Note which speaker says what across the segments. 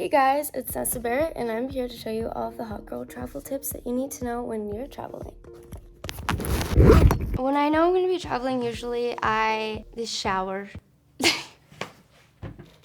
Speaker 1: Hey guys, it's Nessa Barrett, and I'm here to show you all of the hot girl travel tips that you need to know when you're traveling. When I know I'm going to be traveling, usually I shower.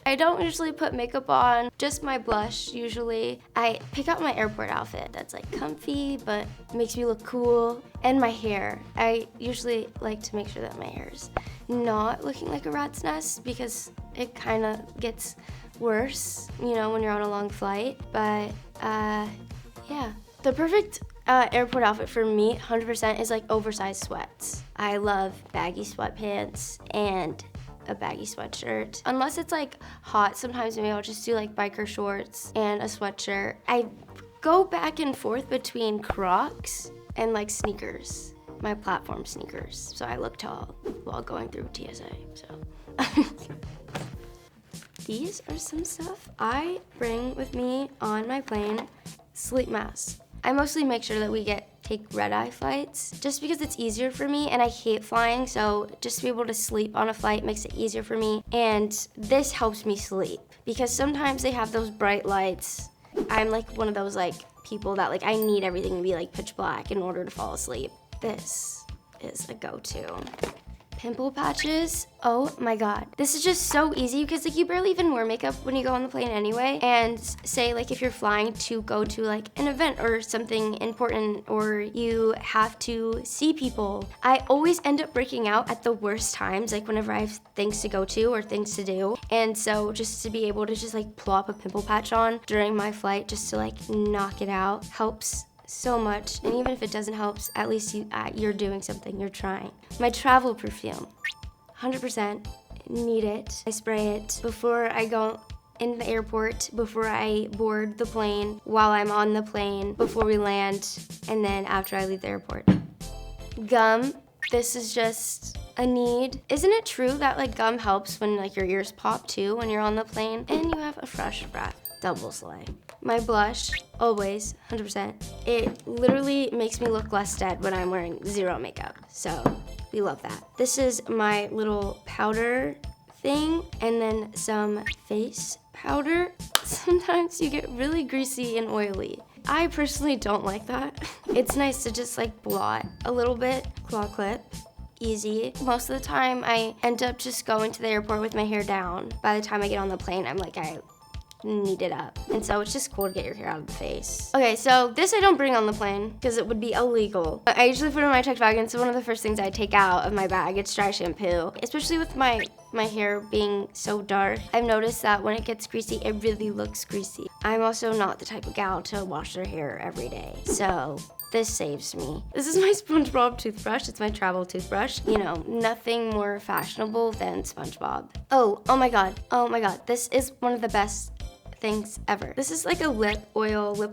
Speaker 1: I don't usually put makeup on, just my blush usually. I pick out my airport outfit that's like comfy but makes me look cool. And my hair. I usually like to make sure that my hair is not looking like a rat's nest because it kind of gets worse, you know, when you're on a long flight. But yeah. The perfect airport outfit for me, 100%, is like oversized sweats. I love baggy sweatpants and a baggy sweatshirt. Unless it's like hot, sometimes maybe I'll just do like biker shorts and a sweatshirt. I go back and forth between Crocs and like sneakers, my platform sneakers. So I look tall while going through TSA, so. These are some stuff I bring with me on my plane. Sleep mask. I mostly make sure that we take red-eye flights just because it's easier for me, and I hate flying, so just to be able to sleep on a flight makes it easier for me. And this helps me sleep because sometimes they have those bright lights. I'm like one of those like people that like I need everything to be like pitch black in order to fall asleep. This is a go-to. Pimple patches, oh my god. This is just so easy because like you barely even wear makeup when you go on the plane anyway. And say like if you're flying to go to like an event or something important, or you have to see people, I always end up breaking out at the worst times, like whenever I have things to go to or things to do. And so just to be able to just like plop a pimple patch on during my flight just to like knock it out helps so much. And even if it doesn't help, at least you're doing something, you're trying. My travel perfume, 100% need it. I spray it before I go in the airport, before I board the plane, while I'm on the plane, before we land, and then after I leave the airport. Gum, this is just a need. Isn't it true that like gum helps when like your ears pop too when you're on the plane and you have a fresh breath? Double slay. My blush, always, 100%. It literally makes me look less dead when I'm wearing zero makeup, so we love that. This is my little powder thing, and then some face powder. Sometimes you get really greasy and oily. I personally don't like that. It's nice to just like blot a little bit, claw clip. Easy. Most of the time I end up just going to the airport with my hair down. By the time I get on the plane, I'm like, I need it up. And so it's just cool to get your hair out of the face. Okay, so this I don't bring on the plane because it would be illegal. I usually put it in my checked bag, and so one of the first things I take out of my bag, it's dry shampoo. Especially with my hair being so dark, I've noticed that when it gets greasy, it really looks greasy. I'm also not the type of gal to wash their hair every day, so this saves me. This is my SpongeBob toothbrush. It's my travel toothbrush. You know, nothing more fashionable than SpongeBob. Oh my god. This is one of the best things ever. This is like a lip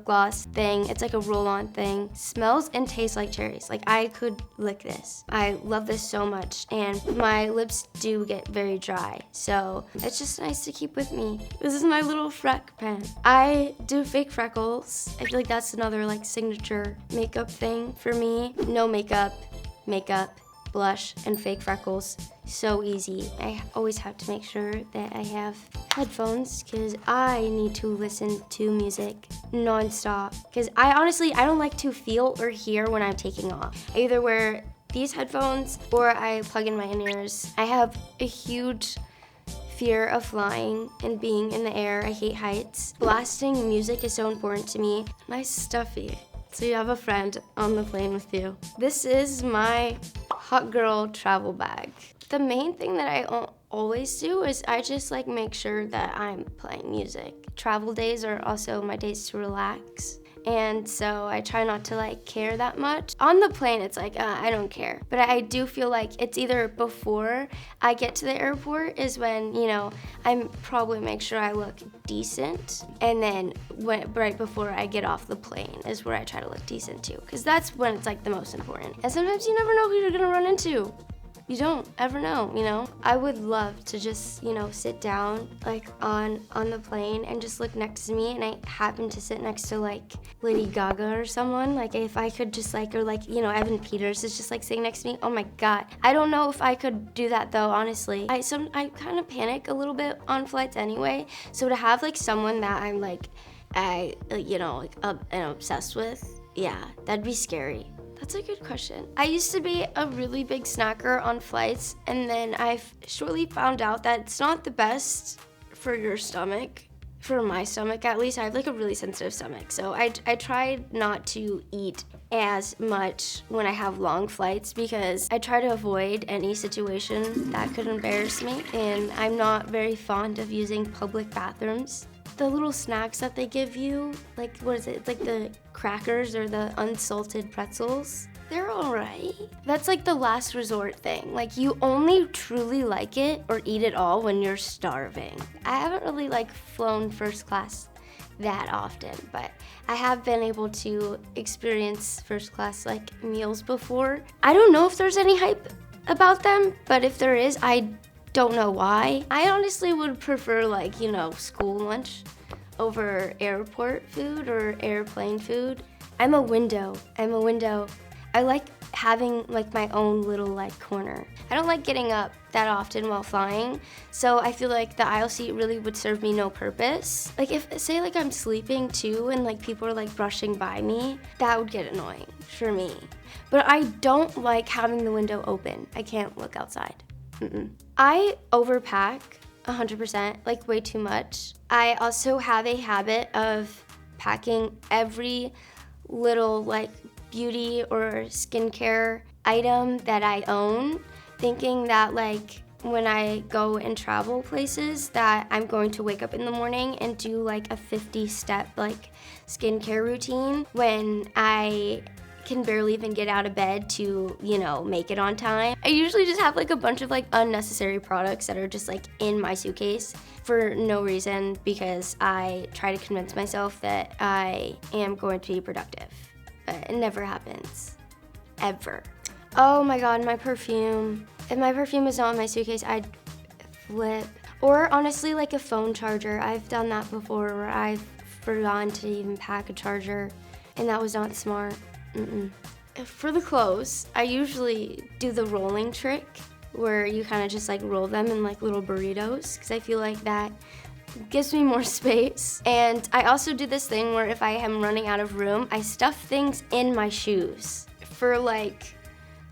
Speaker 1: gloss thing. It's like a roll-on thing. Smells and tastes like cherries. Like I could lick this. I love this so much, and my lips do get very dry, so it's just nice to keep with me. This is my little freck pen. I do fake freckles. I feel like that's another like signature makeup thing for me. No makeup, blush, and fake freckles. So easy. I always have to make sure that I have headphones because I need to listen to music nonstop. Because I don't like to feel or hear when I'm taking off. I either wear these headphones or I plug in my in-ears. I have a huge fear of flying and being in the air. I hate heights. Blasting music is so important to me. Nice stuffy. So you have a friend on the plane with you. This is my hot girl travel bag. The main thing that I always do is I just like make sure that I'm playing music. Travel days are also my days to relax. And so I try not to like care that much. On the plane, it's like, I don't care. But I do feel like it's either before I get to the airport is when, you know, I probably make sure I look decent. And then right before I get off the plane is where I try to look decent too. Because that's when it's like the most important. And sometimes you never know who you're gonna run into. You don't ever know, you know? I would love to just, you know, sit down like on the plane and just look next to me, and I happen to sit next to like Lady Gaga or someone. Like if I could just like, or like, you know, Evan Peters is just like sitting next to me. Oh my God. I don't know if I could do that though, honestly. I kind of panic a little bit on flights anyway. So to have like someone that I'm like, you know, like and obsessed with, yeah, that'd be scary. That's a good question. I used to be a really big snacker on flights, and then I've shortly found out that it's not the best for your stomach. For my stomach, at least. I have like a really sensitive stomach, so I tried not to eat as much when I have long flights because I try to avoid any situation that could embarrass me, and I'm not very fond of using public bathrooms. The little snacks that they give you, like, what is it? It's like the crackers or the unsalted pretzels. They're all right. That's like the last resort thing. Like, you only truly like it or eat it all when you're starving. I haven't really like flown first class that often, but I have been able to experience first class like meals before. I don't know if there's any hype about them, but if there is, I don't know why. I honestly would prefer like, you know, school lunch over airport food or airplane food. I'm a window. I like having like my own little like corner. I don't like getting up that often while flying, so I feel like the aisle seat really would serve me no purpose. Like if, say like I'm sleeping too and like people are like brushing by me, that would get annoying for me. But I don't like having the window open. I can't look outside. I overpack 100%, like way too much. I also have a habit of packing every little like beauty or skincare item that I own, thinking that like when I go and travel places that I'm going to wake up in the morning and do like a 50-step like skincare routine when I can barely even get out of bed to, you know, make it on time. I usually just have like a bunch of like unnecessary products that are just like in my suitcase for no reason because I try to convince myself that I am going to be productive. But it never happens. Ever. Oh my God, my perfume. If my perfume is not in my suitcase, I'd flip. Or honestly, like a phone charger. I've done that before where I've forgotten to even pack a charger, and that was not smart. For the clothes, I usually do the rolling trick where you kind of just like roll them in like little burritos because I feel like that gives me more space. And I also do this thing where if I am running out of room, I stuff things in my shoes. For like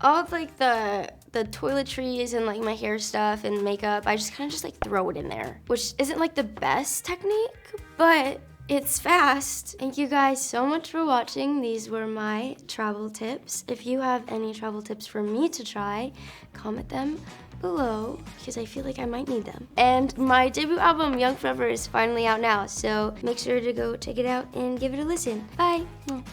Speaker 1: all of like the toiletries and like my hair stuff and makeup, I just kind of just like throw it in there, which isn't like the best technique, but it's fast. Thank you guys so much for watching. These were my travel tips. If you have any travel tips for me to try, comment them below because I feel like I might need them. And my debut album, Young Forever, is finally out now, so make sure to go check it out and give it a listen. Bye.